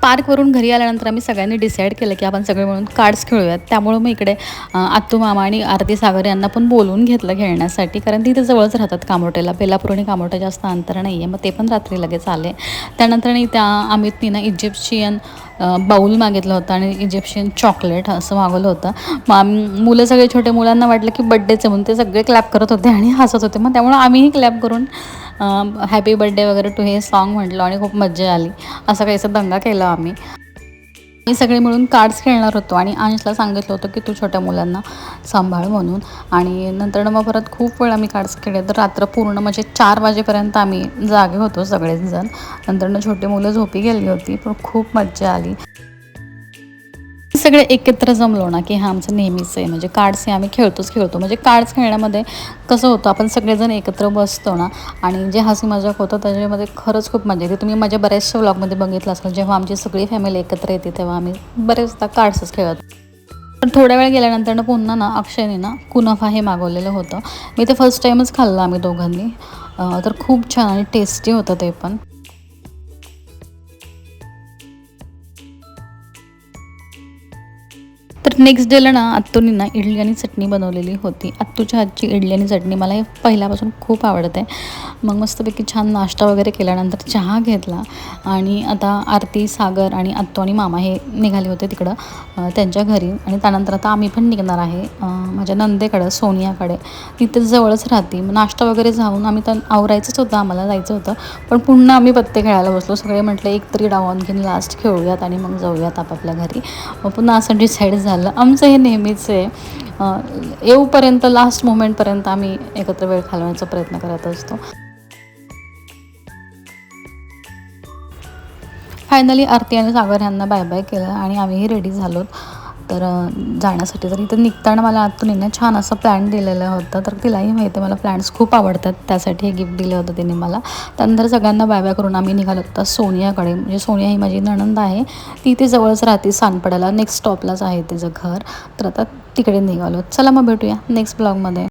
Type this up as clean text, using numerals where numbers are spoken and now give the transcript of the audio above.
पार्कवरून घरी आल्यानंतर आम्ही सगळ्यांनी डिसाईड केलं की आपण सगळे मिळून कार्ड्स खेळूयात. त्यामुळं मग इकडे आत्तू मामा आणि आरती सागर यांना पण बोलवून घेतलं खेळण्यासाठी, कारण तिथे जवळच राहतात कामोठ्याला. बेलापूर आणि कामोठा जास्त अंतर नाही आहे. मग ते पण रात्री लगेच आले. त्यानंतर त्या अमितनी ना इजिप्शियन बाऊल मागितलं होतं आणि इजिप्शियन चॉकलेट असं मागवलं होतं. मग मुलं सगळे छोटे मुलांना वाटलं की बड्डेचं म्हणून ते सगळे क्लॅप करत होते आणि हसत होते. मग त्यामुळं आम्हीही क्लॅप करून हॅपी बर्थडे वगैरे टू हे सॉन्ग म्हटलं आणि खूप मज्जा आली. असा काहीसा दंगा केला आम्ही. आम्ही सगळे मिळून कार्ड्स खेळणार होतो आणि अंशला सांगितलं होतं की तू छोट्या मुलांना सांभाळ म्हणून. आणि नंतर मग परत खूप वेळ आम्ही कार्ड्स खेळले. तर रात्र पूर्ण म्हणजे 4 वाजेपर्यंत आम्ही जागे होतो सगळेच जण. नंतर छोटी मुलं झोपी गेली होती, पण खूप मज्जा आली. सगळे एकत्र जमलो ना की हा आमचं नेहमीच आहे, म्हणजे कार्ड्स हे आम्ही खेळतो. म्हणजे कार्ड्स खेळण्यामध्ये कसं होतं, आपण सगळेजण एकत्र बसतो ना आणि जे हसी मजाक होतं त्याच्यामध्ये खरंच खूप मजा येते. तुम्ही माझ्या बऱ्याचशा व्लॉगमध्ये बघितलं असेल, जेव्हा आमची सगळी फॅमिली एकत्र येते तेव्हा आम्ही बरेचदा कार्ड्सच खेळत. पण थोड्या वेळ गेल्यानंतर पुन्हा ना अक्षयने ना कुनाफा हे मागवलेलं होतं. मी ते फर्स्ट टाईमच खाल्लं आम्ही दोघांनी. तर खूप छान आणि टेस्टी होतं ते पण. तर नेक्स्ट डेला ना आत्तूनी ना इडली आणि चटणी बनवलेली होती. आत्तूच्या हातची इडली आणि चटणी मला हे पहिल्यापासून खूप आवडते. मग मस्तपैकी छान नाश्ता वगैरे केल्यानंतर चहा घेतला आणि आता आरती, सागर आणि आत्तू आणि मामा हे निघाले होते तिकडं त्यांच्या घरी. आणि त्यानंतर आता आम्ही पण निघणार आहे माझ्या नंदेकडं, सोनियाकडे. तिथे जवळच राहते. मग नाश्ता वगैरे जाऊन आम्ही तर आवरायचंच होतं, आम्हाला जायचं होतं. पण पुन्हा आम्ही पत्ते खेळायला बसलो. सगळे म्हटले एक तरी डाव आणखीन लास्ट खेळूयात आणि मग जाऊयात आपापल्या घरी. मग पुन्हा असं डिसाईड झालं. आमचं हे नेहमीच आहे, येऊपर्यंत लास्ट मोमेंटपर्यंत आम्ही एकत्र वेळ घालवण्याचा प्रयत्न करत असतो. फायनली आरती आणि सागर यांना बाय बाय केलं आणि आम्हीही रेडी झालो तर जाण्यासाठी. तर इथं निघताना मला आतून छान असं प्लॅन दिलेलं होतं. तर तिलाही माहिती आहे मला प्लॅन्स खूप आवडतात, त्यासाठी हे गिफ्ट दिलं होतं तिने मला. त्यानंतर सगळ्यांना बाय बाय करून आम्ही निघालो होतो सोनियाकडे. म्हणजे सोनिया ही माझी नणंद आहे, ती इथे जवळच राहते सानपड्याला, नेक्स्ट स्टॉपलाच आहे तिचं घर. तर आता तिकडे निघालो. चला मग भेटूया नेक्स्ट ब्लॉगमध्ये.